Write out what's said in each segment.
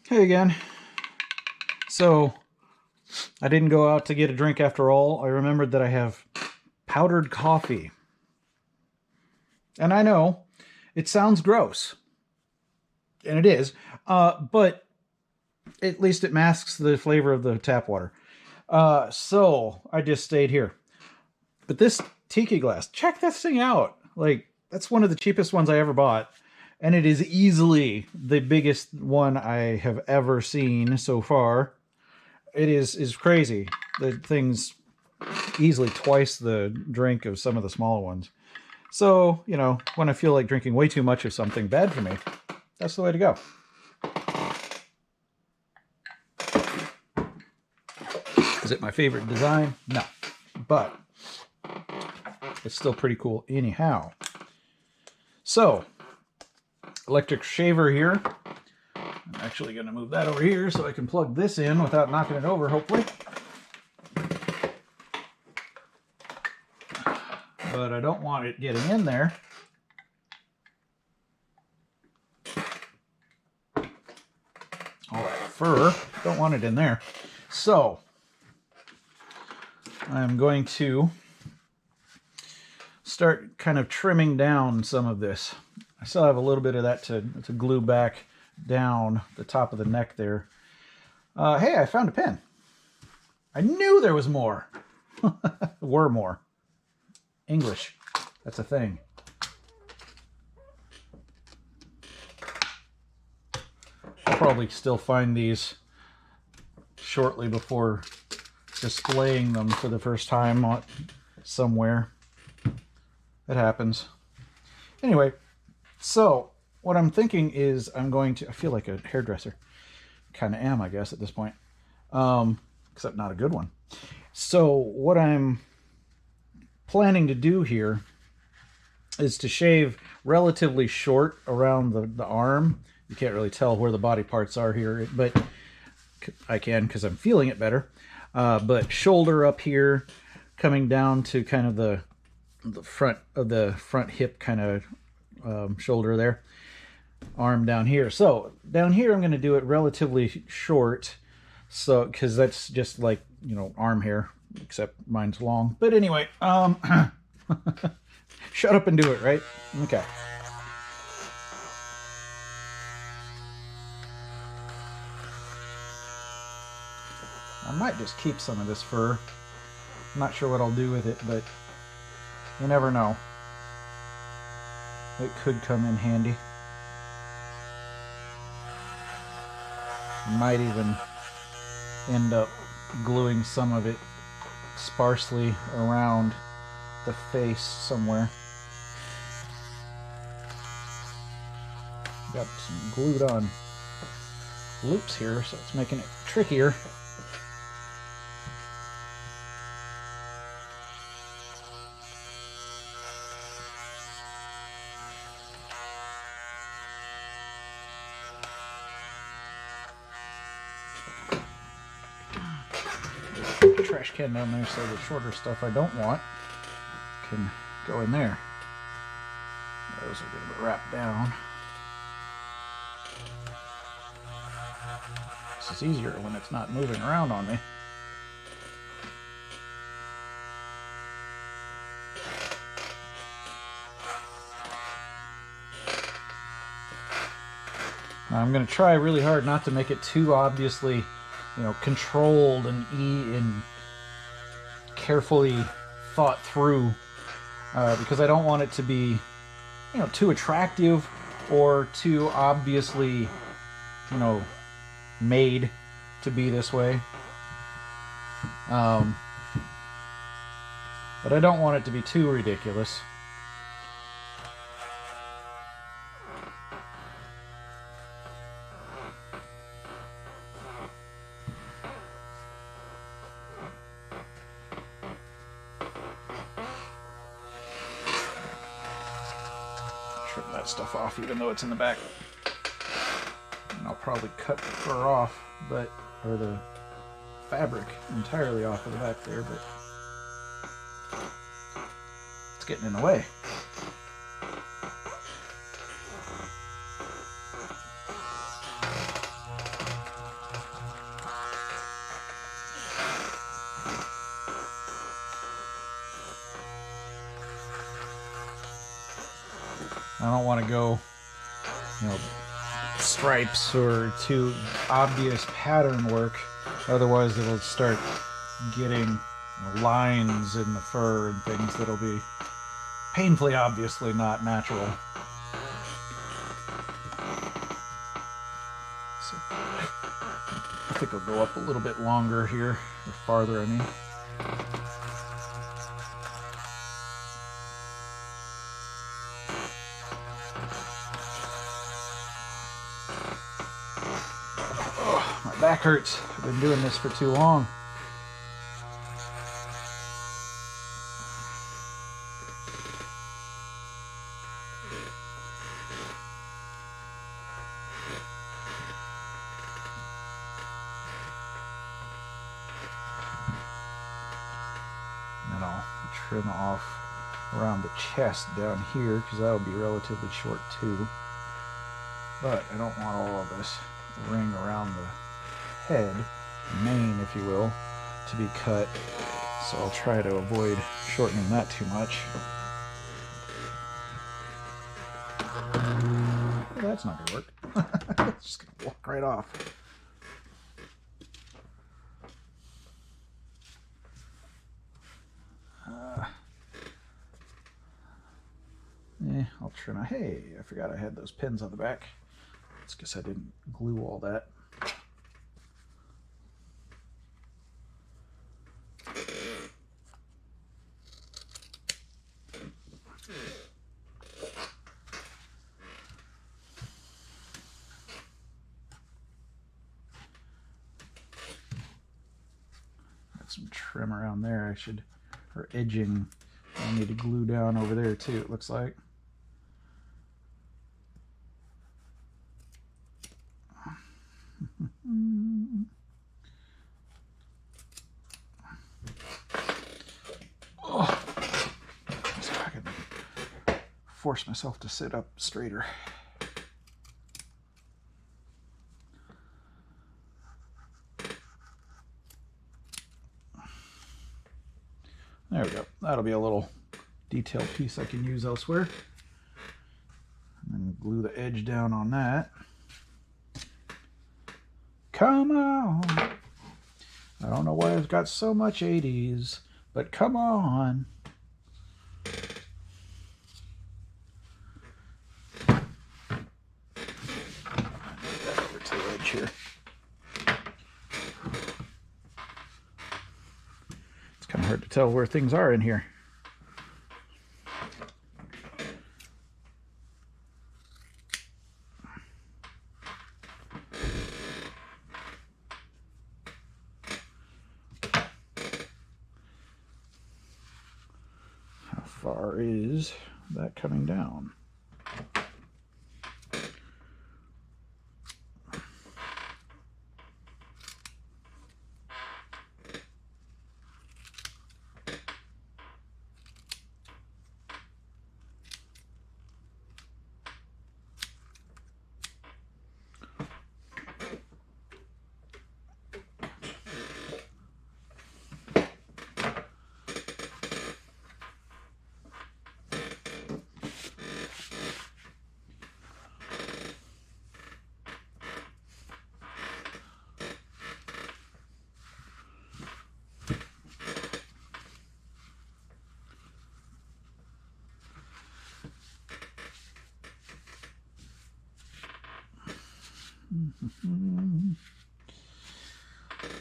Hey again. So, I didn't go out to get a drink after all. I remembered that I have powdered coffee. And I know it sounds gross. And it is. But at least it masks the flavor of the tap water. So, I just stayed here. But this tiki glass, check this thing out. Like, that's one of the cheapest ones I ever bought. And it is easily the biggest one I have ever seen so far. It is crazy. The thing's easily twice the drink of some of the smaller ones. So, you know, when I feel like drinking way too much of something bad for me, that's the way to go. Is it my favorite design? No. But it's still pretty cool anyhow. So, electric shaver here. I'm actually going to move that over here so I can plug this in without knocking it over, hopefully. But I don't want it getting in there. All that fur, don't want it in there. So, I'm going to start kind of trimming down some of this. I still have a little bit of that to glue back down the top of the neck there. Hey, I found a pen. I knew there was more. Were more. English. That's a thing. I'll probably still find these shortly before displaying them for the first time somewhere. It happens. Anyway, so what I'm thinking is I feel like a hairdresser. Kind of am, I guess, at this point. Except not a good one. So what I'm planning to do here is to shave relatively short around the arm. You can't really tell where the body parts are here, but I can because I'm feeling it better. But shoulder up here, coming down to kind of the front hip kind of shoulder there. Arm down here. So down here I'm going to do it relatively short, so because that's just like, you know, arm hair, except mine's long. But anyway, shut up and do it, right? Okay. I might just keep some of this fur. I'm not sure what I'll do with it, but you never know. It could come in handy. Might even end up gluing some of it sparsely around the face somewhere. Got some glued on loops here, so it's making it trickier. Trash can down there so the shorter stuff I don't want can go in there. Those are going to be wrapped down. This is easier when it's not moving around on me. Now I'm going to try really hard not to make it too obviously, you know, controlled and carefully thought through, because I don't want it to be, you know, too attractive or too obviously, you know, made to be this way. But I don't want it to be too ridiculous. Trim that stuff off even though it's in the back. And I'll probably cut the fur off, or the fabric entirely off of the back there, but it's getting in the way. don't want to go, stripes or too obvious pattern work. Otherwise, it'll start getting lines in the fur and things that'll be painfully obviously not natural. So I think I'll go up a little bit longer here, or farther, I mean. Oh, my back hurts. I've been doing this for too long. And I'll trim off around the chest down here because that'll be relatively short too. But I don't want all of this ring around the head, mane if you will, to be cut. So I'll try to avoid shortening that too much. Well, that's not going to work. It's just going to walk right off. I'll trim. Hey, I forgot I had those pins on the back. It's because I didn't glue all that. Got some trim around there. Or edging. I need to glue down over there too, it looks like. Oh, so I can force myself to sit up straighter. There we go. That'll be a little detail piece I can use elsewhere. And then glue the edge down on that. Come on. I don't know why I've got so much 80s, but come on. That over to the edge here. It's kind of hard to tell where things are in here. Far is that coming down?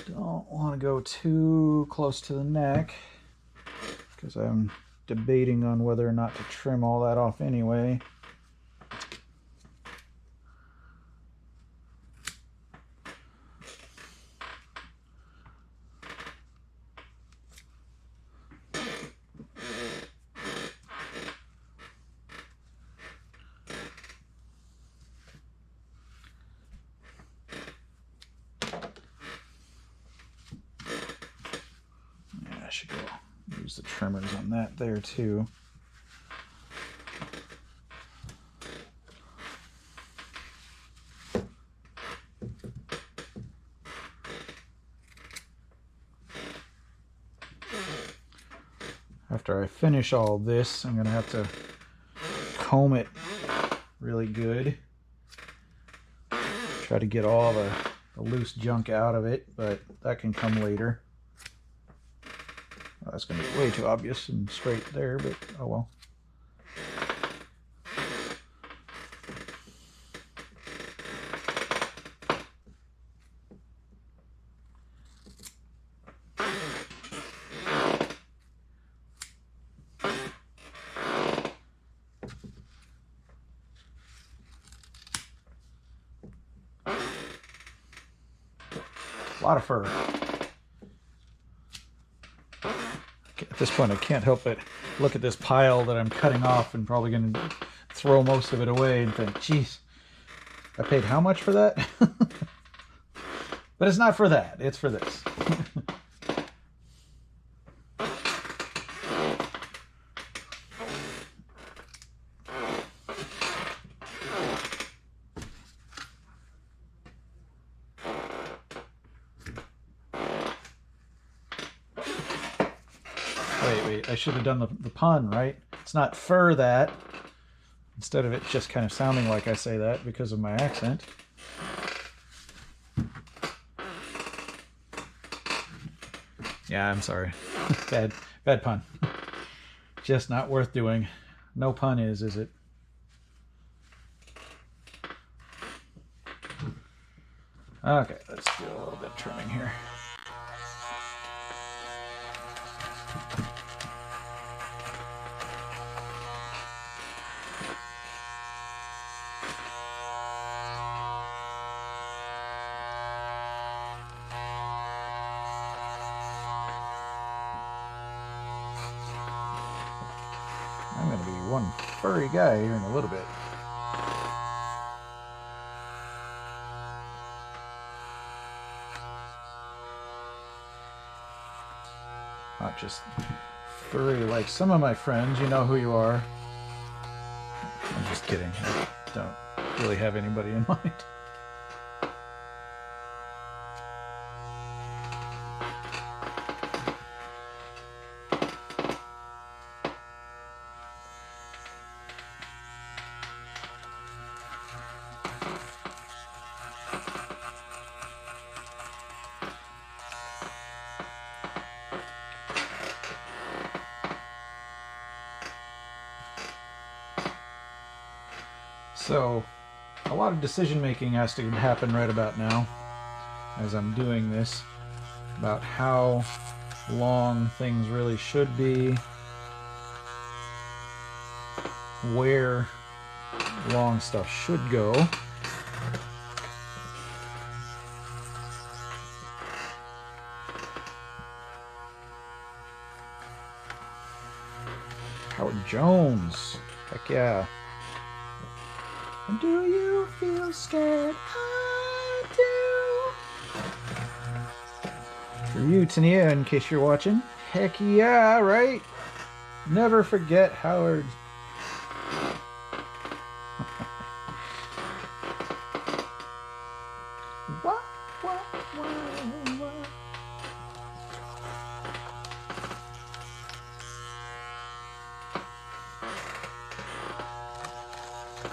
Don't want to go too close to the neck because I'm debating on whether or not to trim all that off anyway. I should go use the trimmers on that there too. After I finish all this, I'm going to have to comb it really good. Try to get all the loose junk out of it, but that can come later. Well, that's going to be way too obvious and straight there, but oh well. A lot of fur. At this point, I can't help but look at this pile that I'm cutting off and probably going to throw most of it away and think, geez, I paid how much for that? But it's not for that. It's for this. Wait, I should have done the pun, right? It's not fur that. Instead of it just kind of sounding like I say that because of my accent. Yeah, I'm sorry. Bad pun. Just not worth doing. No pun is it? Okay, let's do a little bit of trimming here. I'm going to be one furry guy here in a little bit. Not just furry like some of my friends, you know who you are. I'm just kidding. I don't really have anybody in mind. So, a lot of decision making has to happen right about now as I'm doing this about how long things really should be, where long stuff should go. Howard Jones, heck yeah. Do you feel scared? I do. For you, Tania, in case you're watching, heck yeah, right? Never forget Howard. What?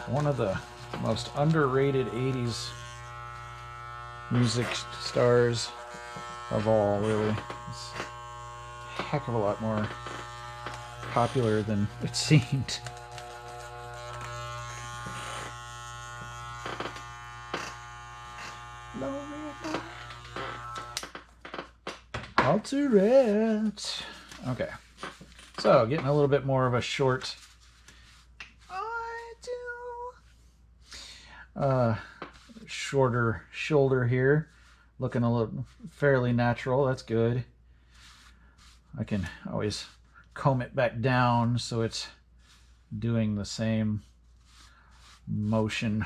One of the most underrated 80s music stars of all, really. It's a heck of a lot more popular than it seemed. Altourette. Okay. So, getting a little bit more of a short shorter shoulder here, looking a little fairly natural. That's good. I can always comb it back down so it's doing the same motion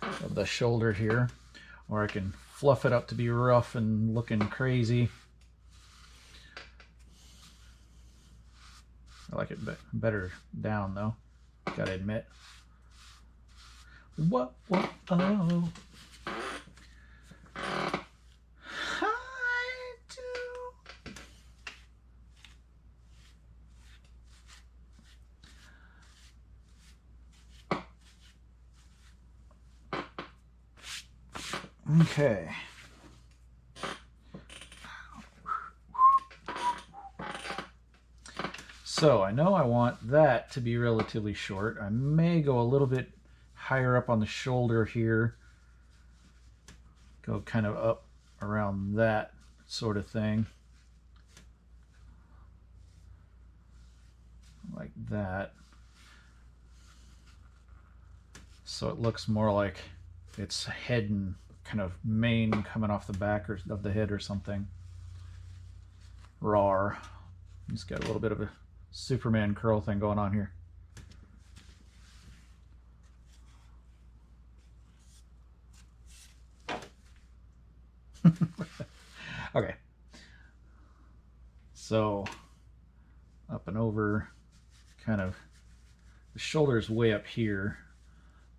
of the shoulder here, or I can fluff it up to be rough and looking crazy. I like it better down though, gotta admit. What, oh. I do. Okay. So I know I want that to be relatively short. I may go a little bit higher up on the shoulder here. Go kind of up around that sort of thing. Like that. So it looks more like it's head and kind of mane coming off the back or of the head or something. Rawr. He's got a little bit of a Superman curl thing going on here. Okay. So up and over, kind of the shoulder's way up here,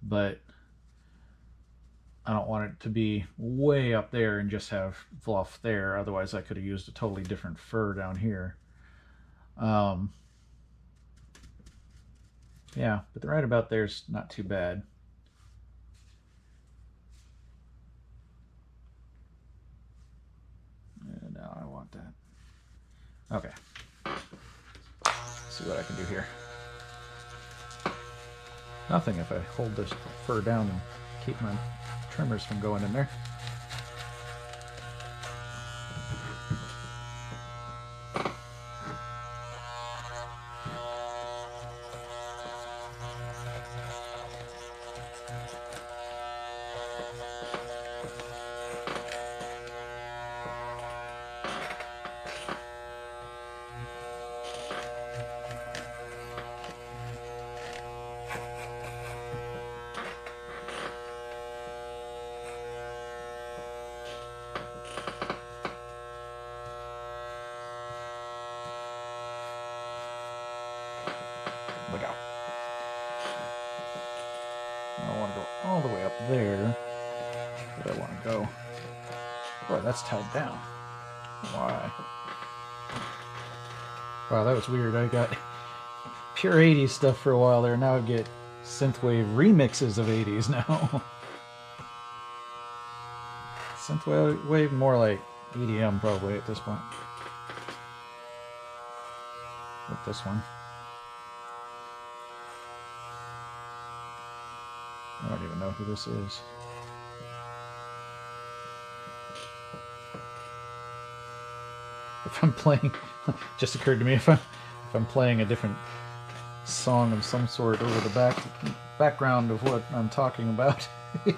but I don't want it to be way up there and just have fluff there. Otherwise I could have used a totally different fur down here. Yeah, but right about there's not too bad. And now I want that. Okay. Let's see what I can do here. Nothing if I hold this fur down and keep my trimmers from going in there. Look out. I don't want to go all the way up there, but I want to go. Boy, that's tied down. Why? Wow, that was weird. I got pure 80s stuff for a while there. Now I get synthwave remixes of 80s now. Synthwave more like EDM probably at this point. With this one. I don't even know who this is. If I'm playing, just occurred to me, if I'm playing a different song of some sort over the background of what I'm talking about, it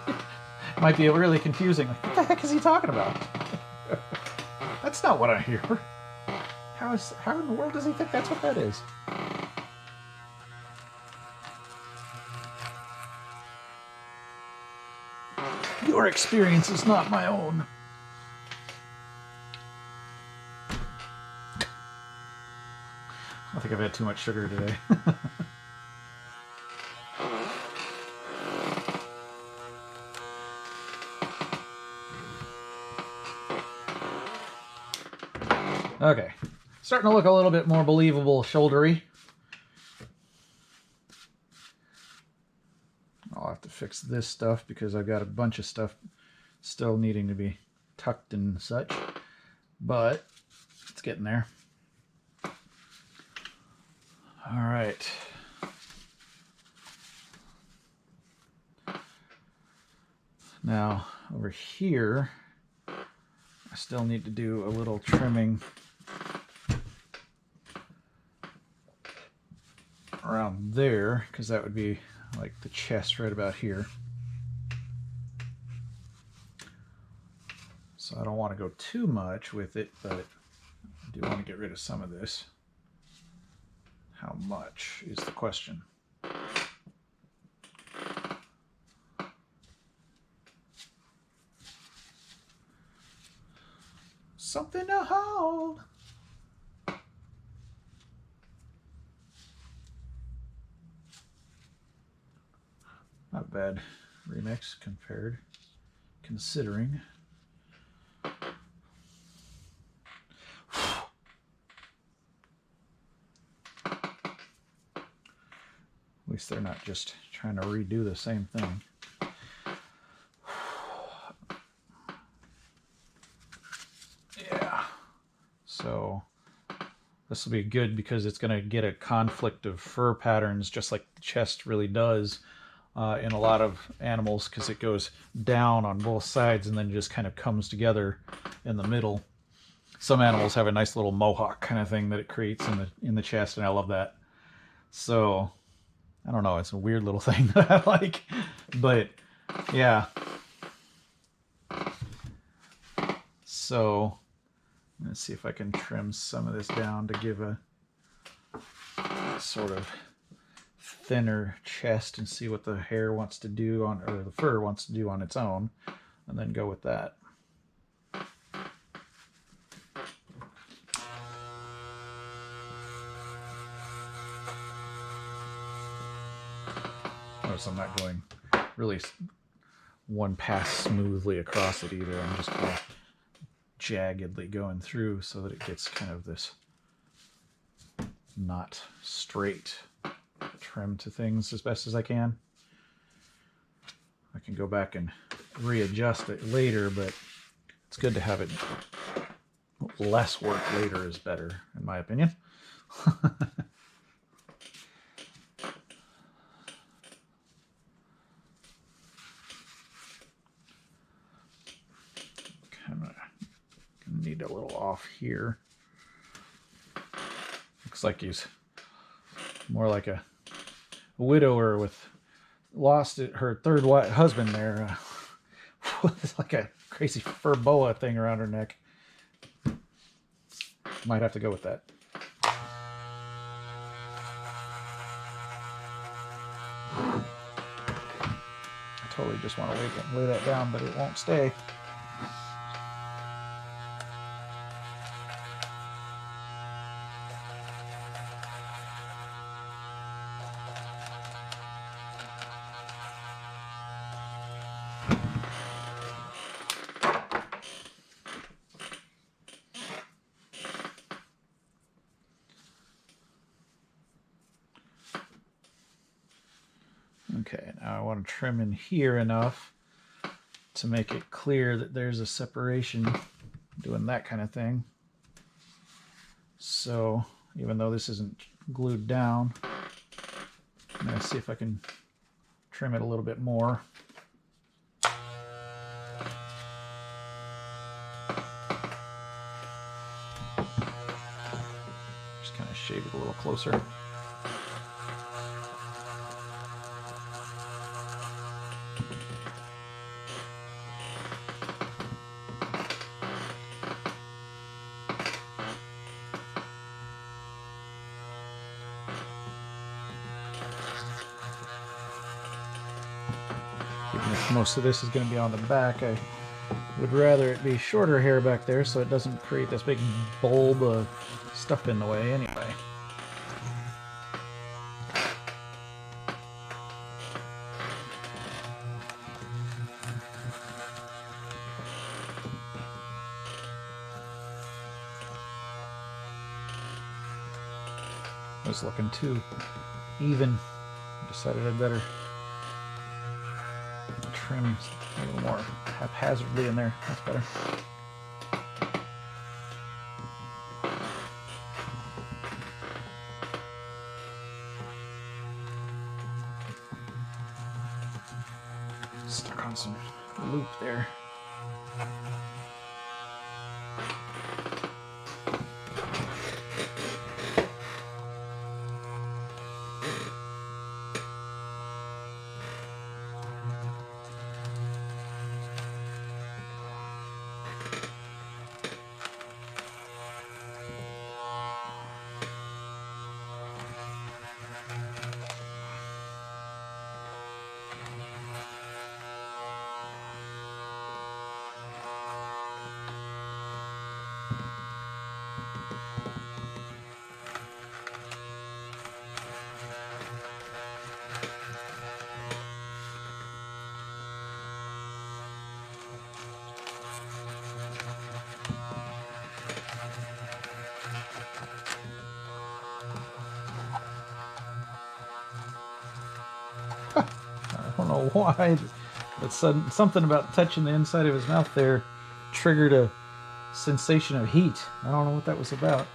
might be really confusing. Like, what the heck is he talking about? That's not what I hear. How in the world does he think that's what that is? Your experience is not my own. I think I've had too much sugar today. Okay, starting to look a little bit more believable shouldery. I'll have to fix this stuff because I've got a bunch of stuff still needing to be tucked and such, but it's getting there. All right. Now over here, I still need to do a little trimming around there because that would be like the chest right about here. So I don't want to go too much with it, but I do want to get rid of some of this. How much is the question. Something to hold. Not a bad remix considering. At least they're not just trying to redo the same thing. This will be good because it's going to get a conflict of fur patterns just like the chest really does in a lot of animals, because it goes down on both sides and then just kind of comes together in the middle. Some animals have a nice little mohawk kind of thing that it creates in the chest, and I love that. So I don't know, it's a weird little thing that I like, but yeah. So let's see if I can trim some of this down to give a sort of thinner chest and see what the hair wants to do on, or the fur wants to do on its own, and then go with that. Notice I'm not going really one pass smoothly across it either. I'm just kind of jaggedly going through so that it gets kind of this not straight trim to things as best as I can. I can go back and readjust it later, but it's good to have it. Less work later is better, in my opinion. Need a little off here. Looks like he's more like a widower with lost her third husband there, with like a crazy fur boa thing around her neck. Might have to go with that. I totally just want to lay that down, but it won't stay. Okay, now I want to trim in here enough to make it clear that there's a separation, doing that kind of thing. So even though this isn't glued down, I'm going to see if I can trim it a little bit more. Just kind of shave it a little closer. Most of this is going to be on the back. I would rather it be shorter hair back there so it doesn't create this big bulb of stuff in the way anyway. It was looking too even. I decided I'd better trim a little more haphazardly in there. That's better. Stuck on some loop there. I don't know why, but something about touching the inside of his mouth there triggered a sensation of heat. I don't know what that was about.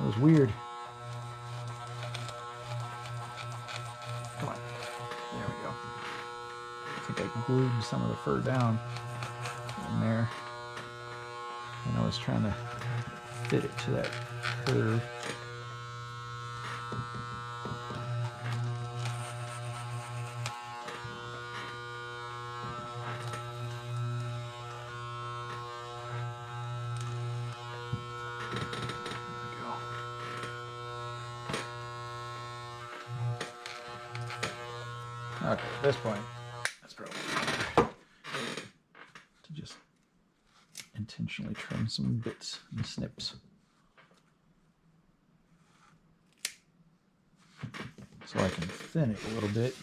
That was weird. Come on. There we go. I think I glued some of the fur down in there. And I was trying to fit it to that curve. Okay, at this point, that's probably better to just intentionally trim some bits and snips. So I can thin it a little bit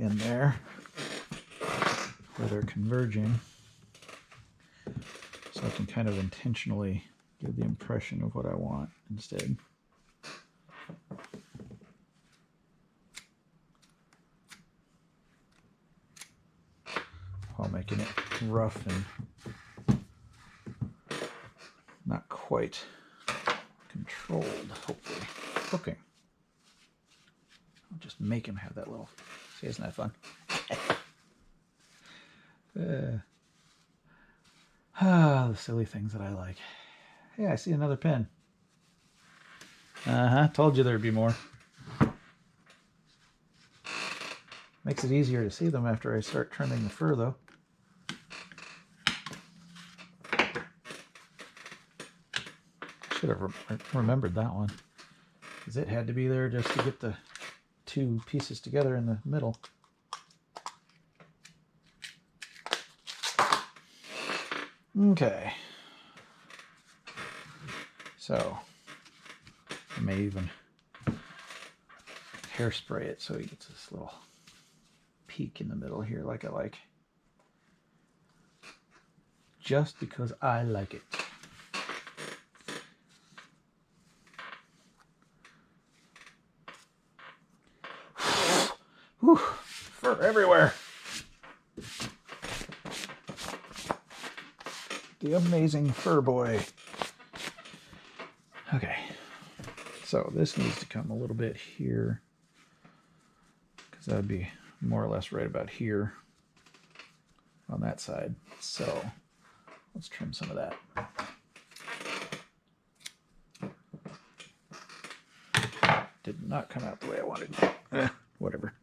in there where they're converging. So I can kind of intentionally give the impression of what I want instead. While making it rough and not quite controlled, hopefully. Okay. I'll just make him have that little... See, isn't that fun? The silly things that I like. Hey, I see another pin. Told you there'd be more. Makes it easier to see them after I start trimming the fur, though. Should have remembered that one, because it had to be there just to get the two pieces together in the middle. Okay. So I may even hairspray it so he gets this little peak in the middle here like I like. Just because I like it. Whew, fur everywhere. The amazing fur boy. Okay, so this needs to come a little bit here, because that would be more or less right about here on that side. So let's trim some of that. Did not come out the way I wanted. Whatever.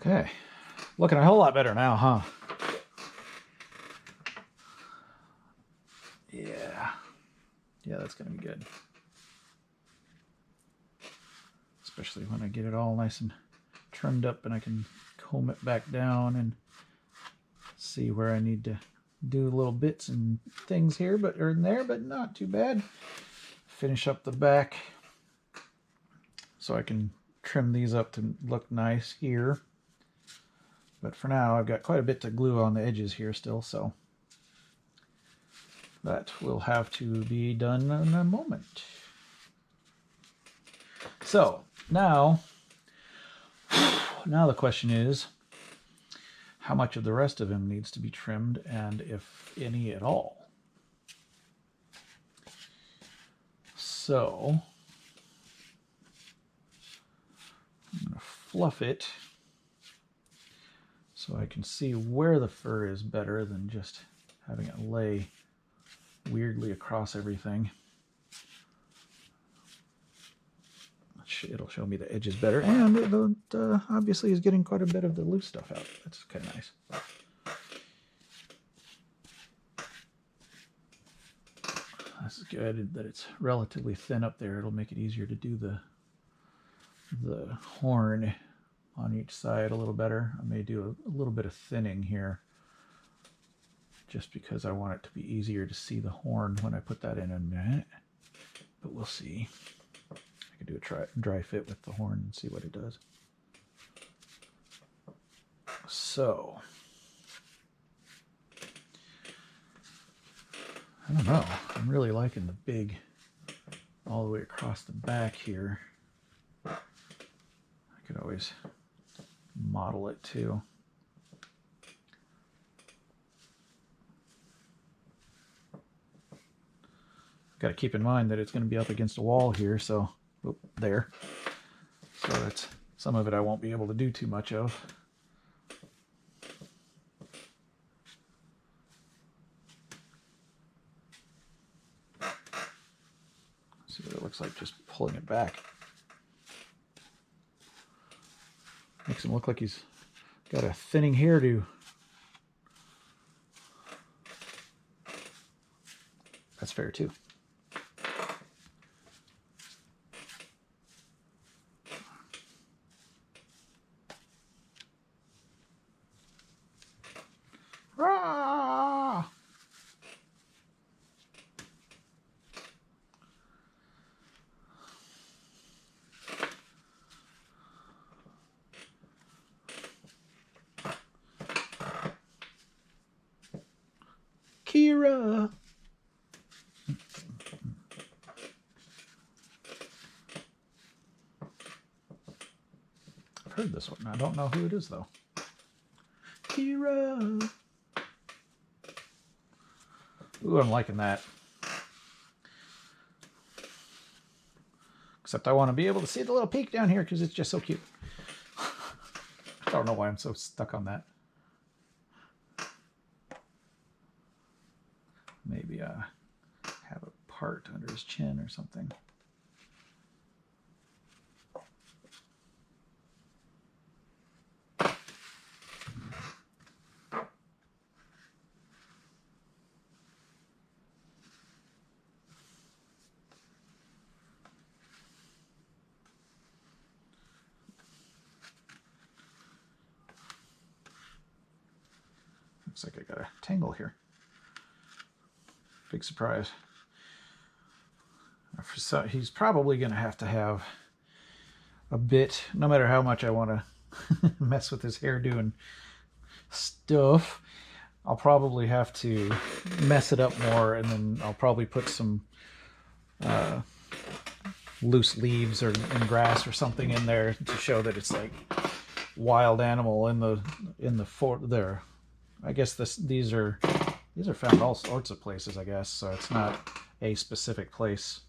Okay, looking a whole lot better now, huh? Yeah, that's gonna be good. Especially when I get it all nice and trimmed up and I can comb it back down and see where I need to do little bits and things here, but or in there, but not too bad. Finish up the back so I can trim these up to look nice here. But for now, I've got quite a bit to glue on the edges here still, so that will have to be done in a moment. So now the question is, how much of the rest of him needs to be trimmed, and if any at all? So I'm going to fluff it so I can see where the fur is better than just having it lay weirdly across everything. It'll show me the edges better, and it obviously is getting quite a bit of the loose stuff out. That's kind of nice. This is good that it's relatively thin up there. It'll make it easier to do the horn on each side a little better. I may do a little bit of thinning here just because I want it to be easier to see the horn when I put that in a minute, but we'll see. I could do a dry fit with the horn and see what it does. So, I don't know. I'm really liking the big all the way across the back here. I could always model it too. Got to keep in mind that it's going to be up against a wall here, so there. So that's some of it I won't be able to do too much of. See what it looks like just pulling it back. Makes him look like he's got a thinning hairdo. That's fair too. Rah! Kira! I've heard this one. I don't know who it is though. Kira! Ooh, I'm liking that. Except I want to be able to see the little peak down here because it's just so cute. I don't know why I'm so stuck on that. Maybe have a part under his chin or something. Looks like I got a tangle here. Big surprise. So he's probably going to have a bit, no matter how much I want to mess with his hairdo and stuff, I'll probably have to mess it up more, and then I'll probably put some loose leaves and grass or something in there to show that it's like wild animal in the fort there. I guess these are found all sorts of places, I guess, so it's not a specific place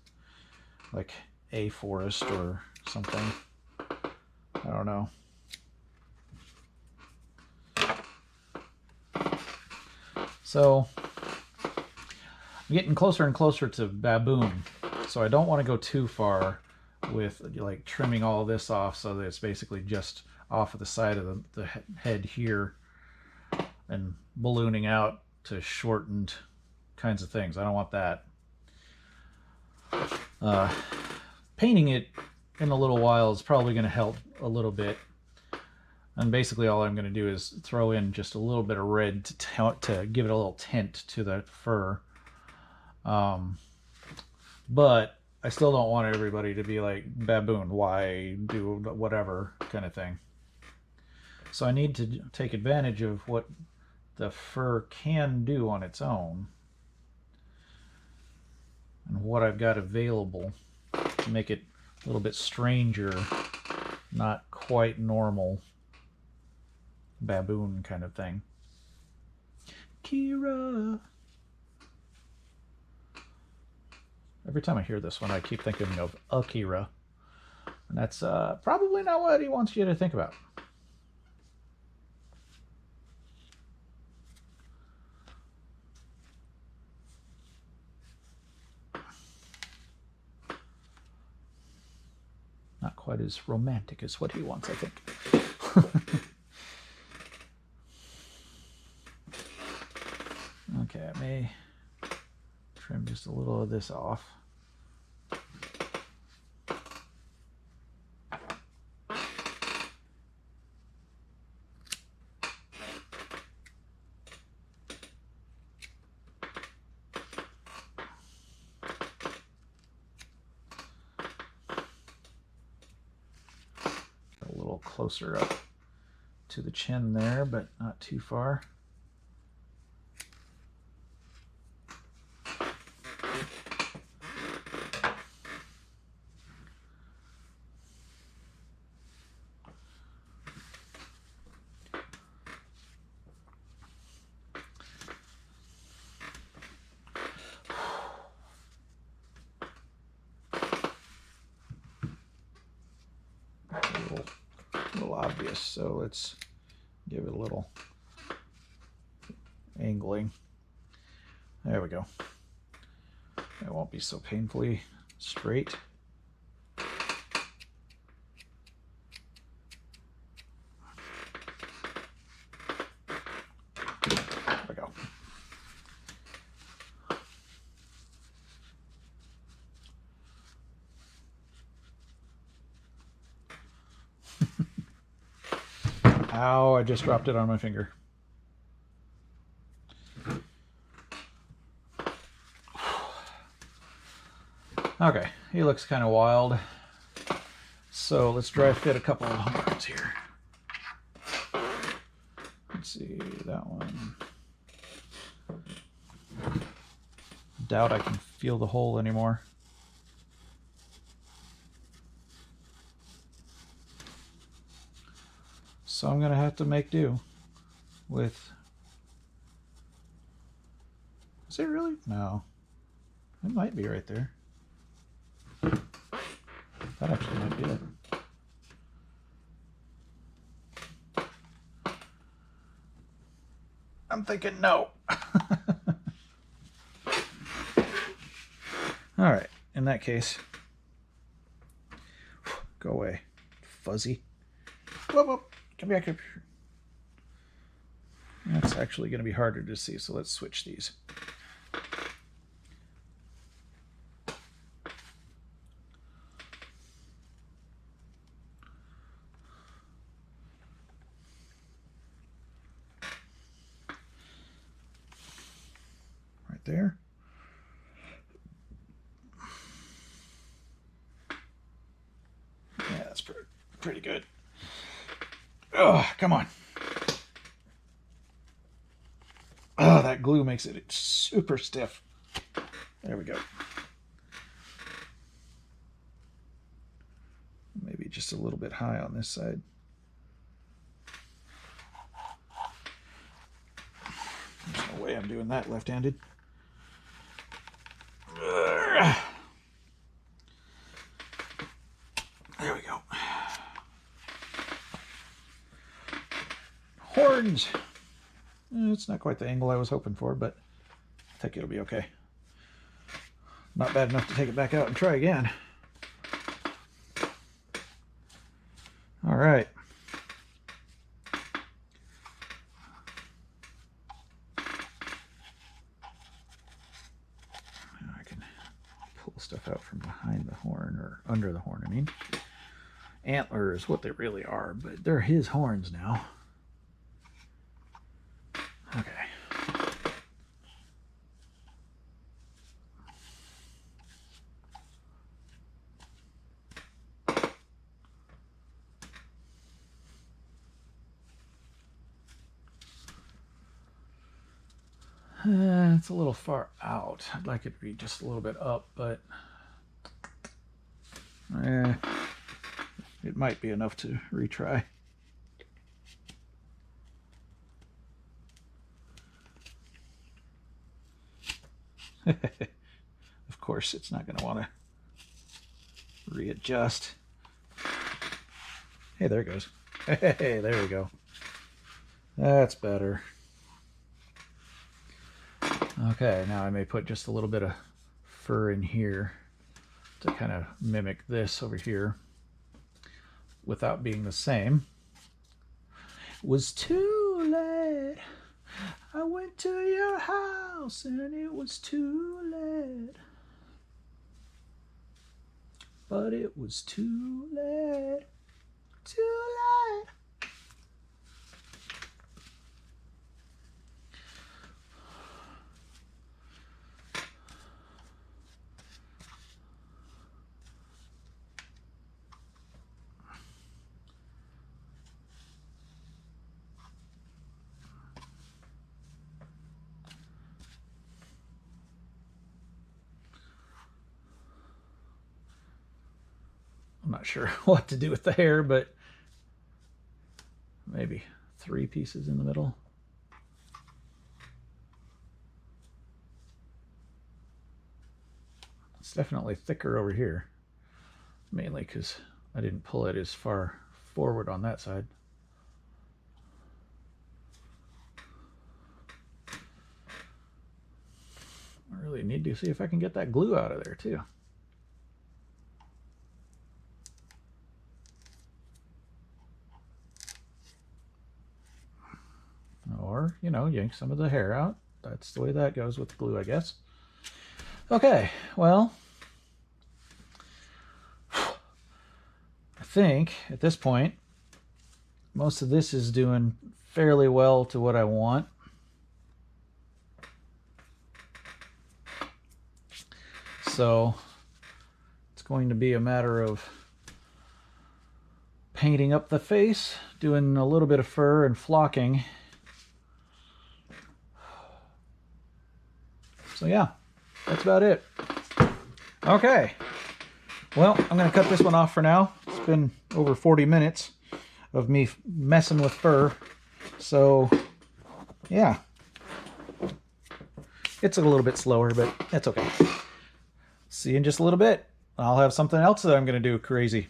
like a forest or something. I don't know. So I'm getting closer and closer to baboon, so I don't want to go too far with like trimming all this off so that it's basically just off of the side of the head here and ballooning out to shortened kinds of things. I don't want that. Painting it in a little while is probably going to help a little bit. And basically all I'm going to do is throw in just a little bit of red to give it a little tint to the fur. But I still don't want everybody to be like, baboon, why do whatever kind of thing. So I need to take advantage of what the fur can do on its own and what I've got available to make it a little bit stranger, not quite normal baboon kind of thing. Kira. Every time I hear this one, I keep thinking of Akira. And that's probably not what he wants you to think about. Not quite as romantic as what he wants, I think. Okay, I may trim just a little of this off. closer up to the chin there, but not too far. A little obvious, so let's give it a little angling. There we go. It won't be so painfully straight. There we go. Ow, I just dropped it on my finger. Okay, he looks kind of wild. So let's dry fit a couple of horns here. Let's see, that one. Doubt I can feel the hole anymore. So I'm gonna have to make do with. Is it really? No. It might be right there. That actually might be it. I'm thinking no. All right, in that case, go away, fuzzy. Whoop, whoop. Come back up here. That's actually going to be harder to see, so let's switch these. Right there. Yeah, that's pretty good. Oh, come on. Oh, that glue makes it super stiff. There we go. Maybe just a little bit high on this side. There's no way I'm doing that left-handed. There we go. Horns. It's not quite the angle I was hoping for, but I think it'll be okay. Not bad enough to take it back out and try again. All right. Now I can pull stuff out from behind the horn, or under the horn, I mean. Antler is what they really are, but they're his horns now. Okay. It's a little far out. I'd like it to be just a little bit up, but it might be enough to retry. Of course, it's not going to want to readjust. Hey, there it goes. Hey, there we go. That's better. Okay, now I may put just a little bit of fur in here to kind of mimic this over here without being the same. It was too late. I went to your house and it was too late. But it was too late. Too late. not sure what to do with the hair, but maybe 3 pieces in the middle. It's definitely thicker over here, mainly because I didn't pull it as far forward on that side. I really need to see if I can get that glue out of there too. Or, you know, yank some of the hair out. That's the way that goes with the glue, I guess. Okay, well, I think at this point, most of this is doing fairly well to what I want. So it's going to be a matter of painting up the face, doing a little bit of fur and flocking. So yeah, that's about it. Okay, well, I'm going to cut this one off for now. It's been over 40 minutes of me messing with fur. So yeah, it's a little bit slower, but that's okay. See you in just a little bit. I'll have something else that I'm going to do crazy.